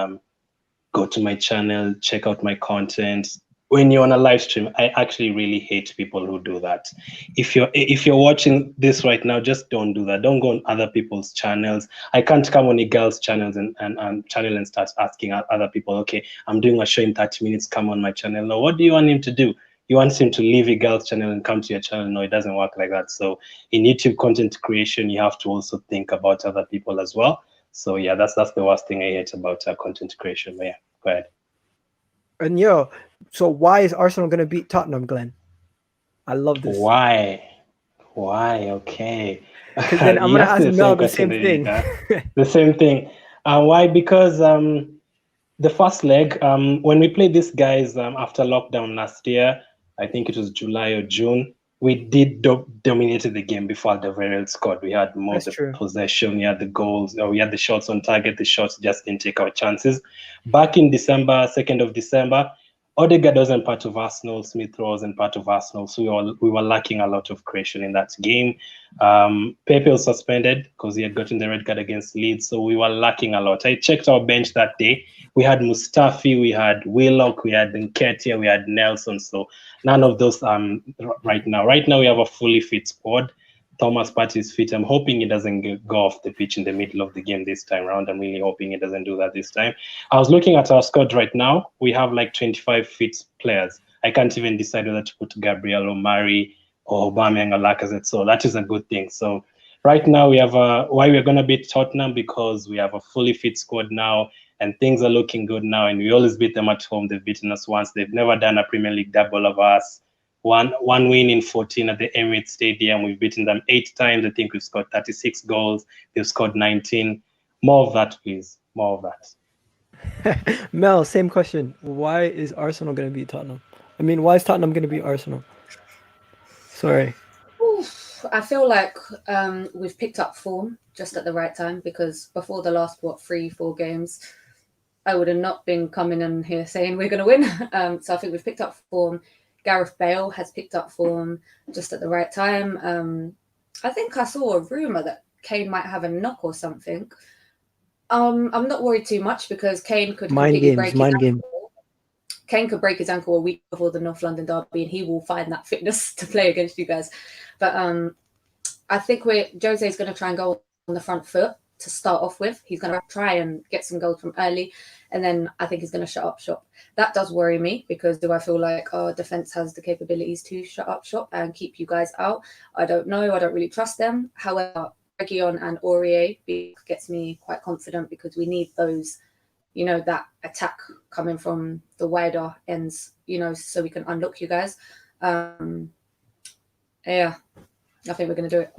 go to my channel, check out my content. When you're on a live stream, I actually really hate people who do that. If you're watching this right now, just don't do that. Don't go on other people's channels. I can't come on Egal's channels and channel and start asking other people, okay, I'm doing a show in 30 minutes, come on my channel. No, what do you want him to do? You want him to leave Egal's channel and come to your channel? No, it doesn't work like that. So in YouTube content creation, you have to also think about other people as well. So yeah, that's the worst thing I hate about content creation. But yeah, go ahead. And so why is Arsenal going to beat Tottenham, Glenn? I love this. Why? Okay. Because then I'm going to ask Mel the same thing. The same thing. Why? Because the first leg, when we played these guys after lockdown last year, I think it was July or June, we did dominated the game before Alderweireld scored. We had more possession, we had the goals, we had the shots on target, the shots just didn't take our chances. Back in December, 2nd of December, Odegaard wasn't part of Arsenal, Smith Rowe wasn't part of Arsenal, so we were lacking a lot of creation in that game. Pepe was suspended because he had gotten the red card against Leeds, so we were lacking a lot. I checked our bench that day. We had Mustafi, we had Willock, we had Nketiah, we had Nelson, so none of those right now. Right now we have a fully fit squad. Thomas Partey is fit. I'm hoping he doesn't go off the pitch in the middle of the game this time around. I'm really hoping he doesn't do that this time. I was looking at our squad right now. We have like 25 fit players. I can't even decide whether to put Gabriel or Mari or Aubameyang or Lacazette. So that is a good thing. So right now we have why we're going to beat Tottenham, because we have a fully fit squad now and things are looking good now. And we always beat them at home. They've beaten us once. They've never done a Premier League double of us. One win in 14 at the Emirates Stadium. We've beaten them 8 times. I think we've scored 36 goals. They've scored 19. More of that, please. More of that. Mel, same question. Why is Arsenal going to beat Tottenham? I mean, why is Tottenham going to beat Arsenal? Sorry. Oof, I feel like we've picked up form just at the right time, because before the last, 3-4 games, I would have not been coming in here saying we're going to win. So I think we've picked up form. Gareth Bale has picked up form just at the right time. I think I saw a rumour that Kane might have a knock or something. I'm not worried too much because Kane could completely break his ankle. Kane could break his ankle a week before the North London derby, and he will find that fitness to play against you guys. But I think Jose is going to try and go on the front foot to start off with. He's going to try and get some goals from early, and then I think he's going to shut up shop. That does worry me, because do I feel like our defense has the capabilities to shut up shop and keep you guys out? I don't know. I don't really trust them. However, Region and Aurier gets me quite confident, because we need those, you know, that attack coming from the wider ends, you know, so we can unlock you guys. Yeah, I think we're going to do it.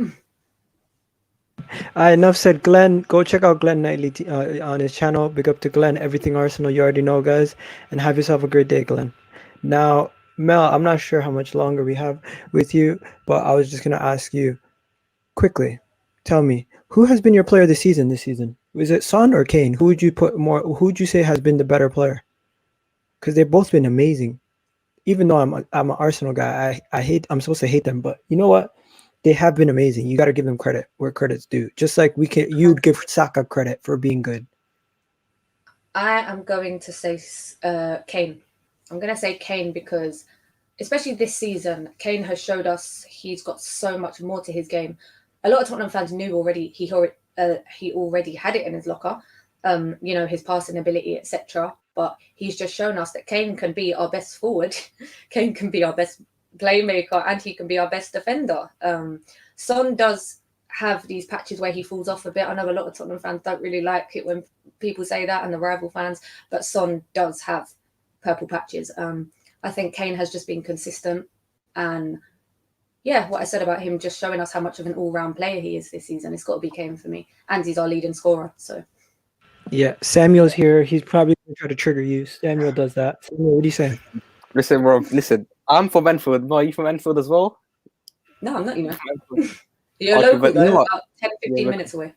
Enough said. Glenn, go check out Glenn Knightley on his channel. Big up to Glenn. Everything Arsenal, you already know, guys. And have yourself a great day, Glenn. Now, Mel, I'm not sure how much longer we have with you, but I was just going to ask you quickly. Tell me, who has been your player this season? Was it Son or Kane? Who would you put more? Who would you say has been the better player? Because they've both been amazing. Even though I'm an Arsenal guy, I'm supposed to hate them, but you know what? They have been amazing. You got to give them credit where credit's due. Just like you'd give Saka credit for being good. I am going to say Kane. I'm going to say Kane because, especially this season, Kane has showed us he's got so much more to his game. A lot of Tottenham fans knew already he already had it in his locker, you know, his passing ability, etc. But he's just shown us that Kane can be our best forward. Kane can be our best playmaker, and he can be our best defender. Son does have these patches where he falls off a bit. I know a lot of Tottenham fans don't really like it when people say that, and the rival fans, but Son does have purple patches. I think Kane has just been consistent, and yeah, what I said about him just showing us how much of an all-round player he is this season. It's got to be Kane for me, and he's our leading scorer. So yeah, Samuel's here. He's probably going to try to trigger you. Samuel does that. Samuel, what do you say? Listen, bro. Listen, I'm from Enfield. No, are you from Enfield as well? no, I'm not. You know, you're Okay, local but you though, know what? about 10, 15 minutes away.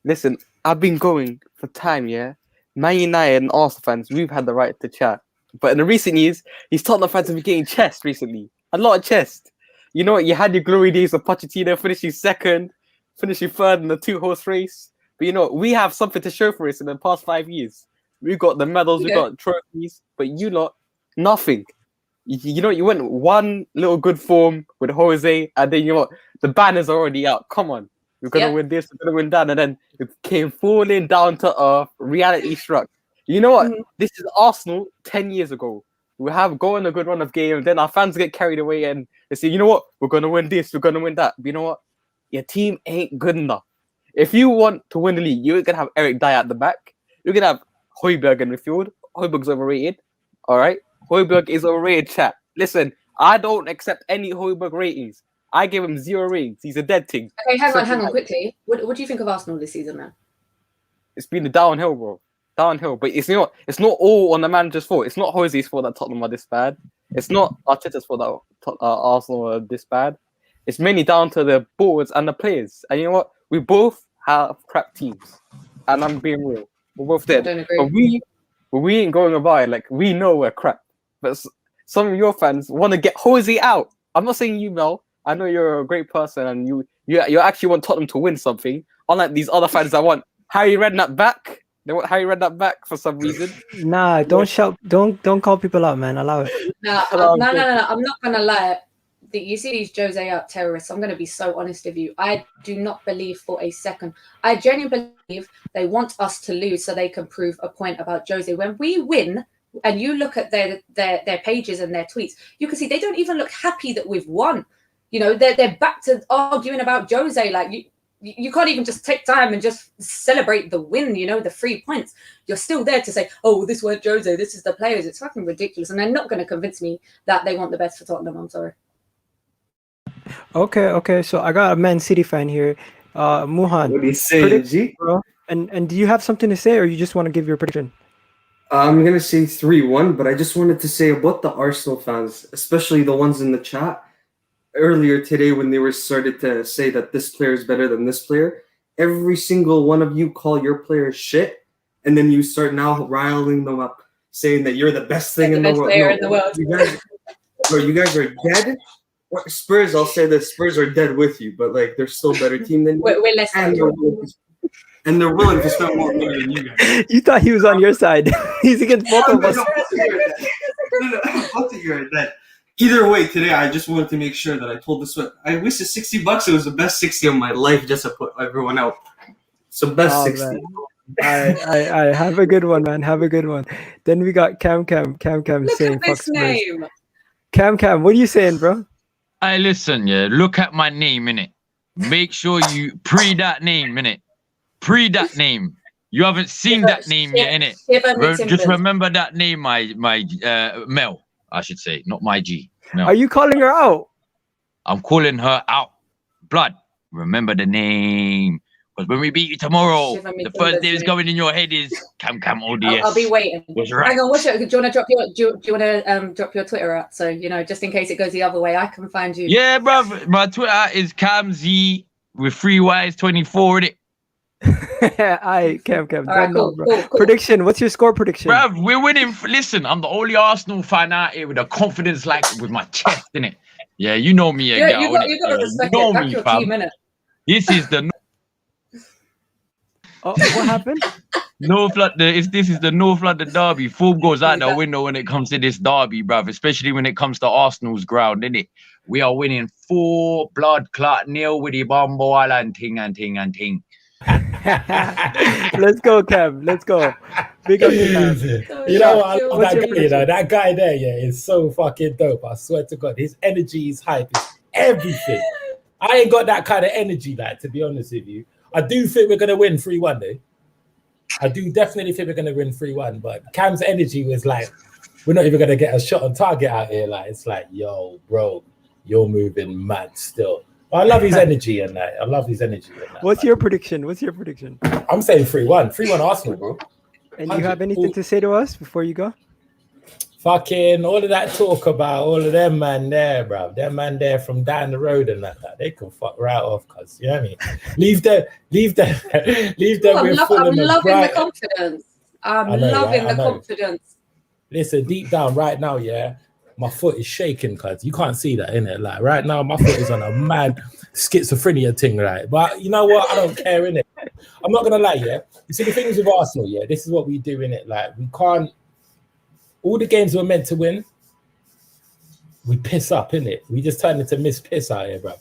Listen, I've been going for time, yeah? Man United and Arsenal fans, we've had the right to chat. But in the recent years, these Tottenham fans have been getting chest recently. A lot of chest. You know what? You had your glory days of Pochettino finishing second, finishing third in the two-horse race. But you know, we have something to show for us in the past 5 years. We got the medals, we got trophies, but you lot, nothing. You know, you went one little good form with Jose, and then you know what? The banners are already out. Come on. We're going to win this, we're going to win that. And then it came falling down to earth, reality struck. You know what? This is Arsenal 10 years ago. We have going a good run of games, then our fans get carried away and they say, you know what? We're going to win this, we're going to win that. But you know what? Your team ain't good enough. If you want to win the league, you're going to have Eric Dyer at the back. You're going to have Højbjerg in midfield. Højbjerg's overrated. All right? Højbjerg is overrated, chat. Listen, I don't accept any Højbjerg ratings. I give him 0 ratings. He's a dead thing. Okay, hang on, quickly. What do you think of Arsenal this season, man? It's been a downhill, bro. Downhill. But it's not all on the manager's fault. It's not Jose's fault that Tottenham are this bad. It's not Arteta's fault that Arsenal are this bad. It's mainly down to the boards and the players. And you know what? We both have crap teams. And I'm being real. We're both dead. I don't agree. But we ain't going about it. Like, we know we're crap. But some of your fans want to get Jose out. I'm not saying you, Mel. I know you're a great person and you actually want Tottenham to win something. Unlike these other fans that want Harry Redknapp back. They want Harry Redknapp back for some reason. Nah, don't shout. Don't call people out, man. Allow it. No. I'm not gonna lie. You see these Jose out terrorists. I'm gonna be so honest with you. I do not believe for a second. I genuinely believe they want us to lose so they can prove a point about Jose. When we win, and you look at their pages and their tweets, you can see they don't even look happy that we've won. You know, they're back to arguing about Jose. Like you can't even just take time and just celebrate the win, you know, the 3 points. You're still there to say, oh, this weren't Jose, this is the players. It's fucking ridiculous. And they're not going to convince me that they want the best for Tottenham. I'm sorry. Okay. So I got a Man City fan here. Muhan. What do you say, G? Bro? And do you have something to say, or you just want to give your prediction? I'm going to say 3-1, but I just wanted to say about the Arsenal fans, especially the ones in the chat, earlier today when they were started to say that this player is better than this player, every single one of you call your player shit, and then you start now riling them up, saying that you're the best thing in the world. In the world. You guys are dead. Spurs, I'll say this, Spurs are dead with you, but like they're still a better team than you. We're less and they're willing to spend more money than you guys. You thought he was on your side. He's against both of us. Both of you are dead. Either way, today I just wanted to make sure that I told this one. I wish the $60. It was the best 60 of my life, just to put everyone out. So best 60. Man. I have a good one, man. Have a good one. Then we got Cam Look saying at this fuck Spurs. name. Cam, what are you saying, bro? Hey, listen, yeah. Look at my name, innit? Make sure you pre that name, innit? Pre that name. You haven't seen that name yet, innit? Just remember that name, my Mel, I should say, not my G. Mel. Are you calling her out? I'm calling her out. Blood. Remember the name. Because when we beat you tomorrow, the first thing that's going in your head is Cam ODS. I'll be waiting. Right. Hang on, do you want to drop drop your Twitter out? So just in case it goes the other way, I can find you. Yeah, bruv. My Twitter is CamZ with 3 Ys 24 in it. Aye, Cam. All right, cool. Prediction. What's your score prediction? Bruv, we're winning. Listen, I'm the only Arsenal fan out here with a confidence like with my chest in it. Yeah, you know me, Egal. You got to respect it. Back your team, innit? This is the what happened? This is the North London derby. Form goes out the window when it comes to this derby, bruv. Especially when it comes to Arsenal's ground, innit? We are winning 4 blood clot nil with the Bombo Island ting. Let's go, Cam. Let's go. Big up to Cam. You know what? I love that guy. You know, that guy there, yeah, is so fucking dope. I swear to God, his energy, his hype, is everything. I ain't got that kind of energy, like, to be honest with you. I do think we're gonna win 3-1, though. I do definitely think we're gonna win 3-1. But Cam's energy was like, we're not even gonna get a shot on target out here. Like, it's like, yo, bro, you're moving mad still. I love his energy and that. I love his energy. And that. What's your prediction? I'm saying 3-1. 3-1 Arsenal, bro. And you have anything to say to us before you go? Fucking all of that talk about all of them man there, bro. Them man there from down the road and that. They can fuck right off, cuz, you know what I mean? Leave them with I'm loving the confidence. I'm loving the confidence. Listen, deep down right now, yeah, my foot is shaking, cuz you can't see that, innit? Like right now, my foot is on a mad schizophrenia thing, right? But you know what? I don't care, innit? I'm not gonna lie, yeah. You see the things with Arsenal, yeah. This is what we do, innit? Like we can't. All the games we're meant to win, we piss up, innit? We just turn into miss piss out here, bro.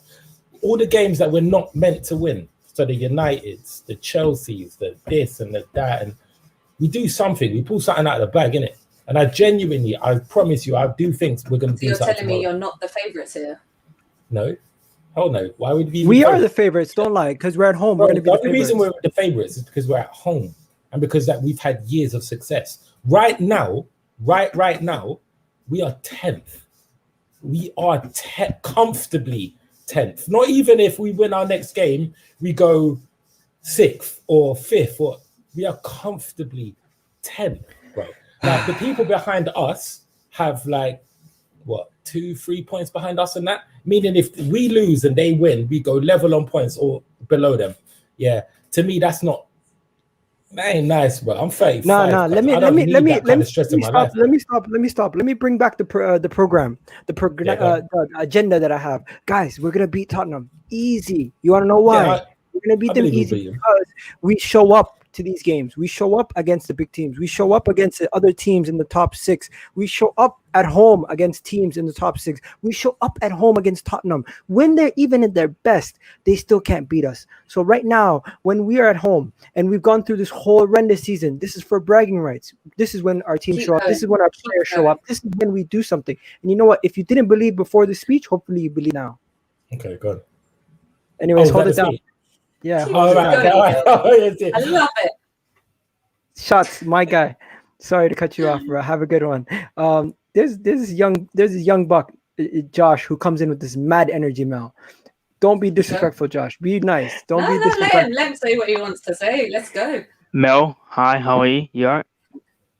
All the games that we're not meant to win, so the Uniteds, the Chelseas, the this and the that, and we do something. We pull something out of the bag, innit? And I promise you, I do think we're going to do something. You're telling me you're not the favourites here? No. Hell no. Why would we? We are the ffavorites, don't lie, because we're at home. Bro, the only reason we're the favourites is because we're at home and because that we've had years of success. Right now, we are 10th. We are comfortably 10th. Not even if we win our next game, we go 6th or 5th, or we are comfortably 10th, bro. Like the people behind us have like what 2-3 points behind us and that. Meaning if we lose and they win, we go level on points or below them. Yeah. To me, that ain't nice, bro. I'm 35. No. Let me stop. Let me bring back the program, the agenda that I have. Guys, we're gonna beat Tottenham easy. You want to know why? Yeah, we're gonna beat them easy because we show up to these games. We show up against the big teams. We show up against the other teams in the top 6. We show up at home against teams in the top 6. We show up at home against Tottenham. When they're even at their best, they still can't beat us. So right now, when we are at home and we've gone through this horrendous season, this is for bragging rights. This is when our team show up. This is when our players show up. This is when we do something. And you know what? If you didn't believe before the speech, hopefully you believe now. Okay, good. Anyways, hold it down. Yeah. All right. I love it. Shots, my guy. Sorry to cut you off, bro. Have a good one. There's this young buck, Josh, who comes in with this mad energy, Mel. Don't be disrespectful, Josh. Be nice. Don't be disrespectful. Let him say what he wants to say. Let's go. Mel, hi. How are you? You alright?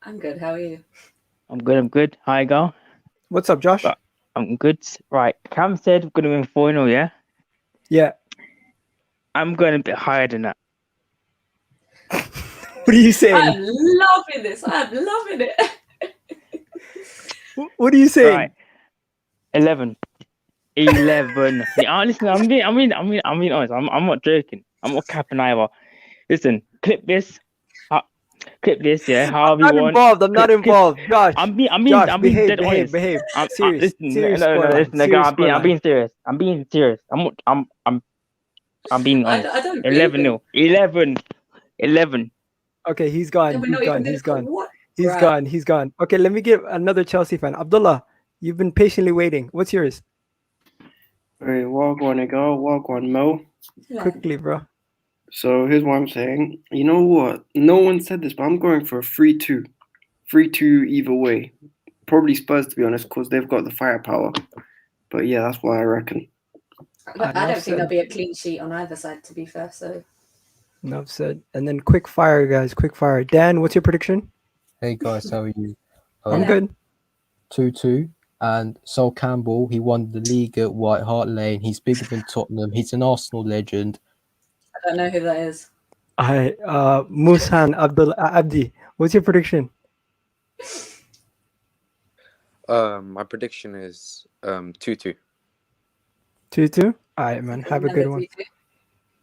I'm good. How are you? I'm good. Hi, Egal. What's up, Josh? I'm good. Right. Cam said we're going to win 4-0, yeah? Yeah. I'm going a bit higher than that. What are you saying? I'm loving this. I'm loving it. What are you saying? Right. 11. Yeah, listen, I'm being honest. I'm not joking. I'm not capping either. Listen, clip this. Clip this, yeah. I'm However not you want. involved. I'm not Clip- involved. Josh. I'm being behave, dead behave, honest. behave. I'm Serious, listen, serious no, scoreline. listen, Serious I'm scoreline. being serious. I'm being serious. I'm being honest. I don't 11-0. 11. Okay, he's gone. we're He's not even gone. gonna He's put gone. what? He's Right. gone. He's gone. Okay, let me give another Chelsea fan. Abdullah, you've been patiently waiting. What's yours? Hey, walk on, Egal, walk on, Mo. Quickly, bro. So here's what I'm saying. You know what? No one said this, but I'm going for a 3-2. 3-2 either way. Probably Spurs, to be honest, because they've got the firepower. But yeah, that's what I reckon. I don't think there'll be a clean sheet on either side, to be fair. So Enough said. And then quick fire, guys. Quick fire. Dan, what's your prediction? Hey guys, how are you? I'm good. 2-2. And Sol Campbell, he won the league at White Hart Lane. He's bigger than Tottenham. He's an Arsenal legend. I don't know who that is. Hi, Musan Abdi. What's your prediction? My prediction is 2-2. 2-2. All right, man. Have a good Another one. 2-2.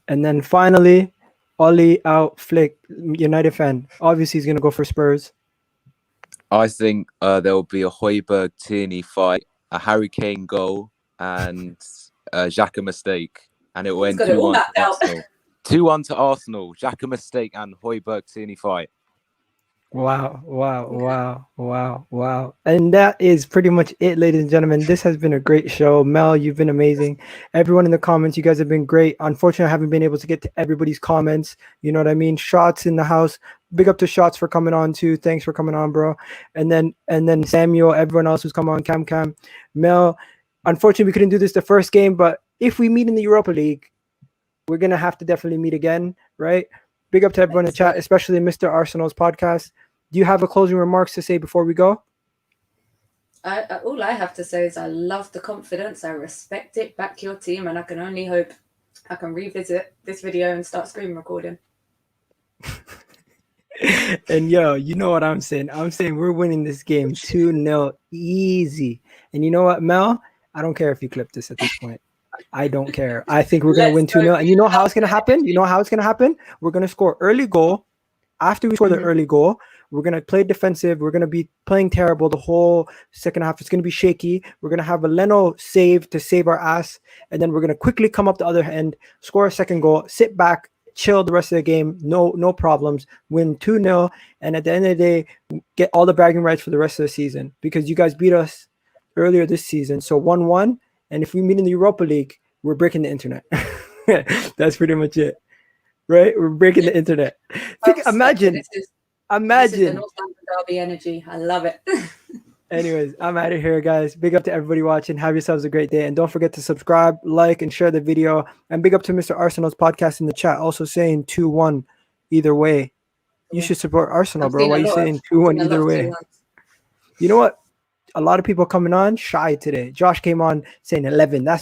And then finally, Ollie out flick, United fan. Obviously, he's gonna go for Spurs. I think there will be a Højbjerg Tierney fight, a Harry Kane goal, and Xhaka mistake, and it will end 2-1 to Arsenal. 2-1 to Arsenal. Xhaka mistake and Højbjerg Tierney fight. Wow. And that is pretty much it, ladies and gentlemen. This has been a great show. Mel, you've been amazing. Everyone in the comments, you guys have been great. Unfortunately, I haven't been able to get to everybody's comments. You know what I mean? Shots in the house. Big up to Shots for coming on too. Thanks for coming on, bro. And then Samuel, everyone else who's come on, Cam. Mel, unfortunately, we couldn't do this the first game, but if we meet in the Europa League, we're gonna have to definitely meet again, right? Big up to everyone in the chat, especially Mr. Arsenal's podcast. Do you have a closing remarks to say before we go? All I have to say is I love the confidence. I respect it. Back your team, and I can only hope I can revisit this video and start screen recording. And yo, you know what I'm saying? I'm saying we're winning this game 2-0 easy. And you know what, Mel? I don't care if you clip this at this point. I don't care. I think we're gonna win 2-0. And you know how it's gonna happen? We're gonna score early goal. After we score the early goal, we're going to play defensive. We're going to be playing terrible the whole second half. It's going to be shaky. We're going to have a Leno save to save our ass. And then we're going to quickly come up the other end, score a second goal, sit back, chill the rest of the game. No problems. Win 2-0. And at the end of the day, get all the bragging rights for the rest of the season because you guys beat us earlier this season. So 1-1. And if we meet in the Europa League, we're breaking the internet. That's pretty much it. Right? We're breaking the internet. Imagine. This is the North London Derby energy. I love it. Anyways, I'm out of here, guys. Big up to everybody watching. Have yourselves a great day. And don't forget to subscribe, like, and share the video. And big up to Mr. Arsenal's podcast in the chat, also saying 2-1 either way. You should support Arsenal, bro. Why are you saying 2-1 either way? You know what? A lot of people coming on shy today. Josh came on saying 11. That's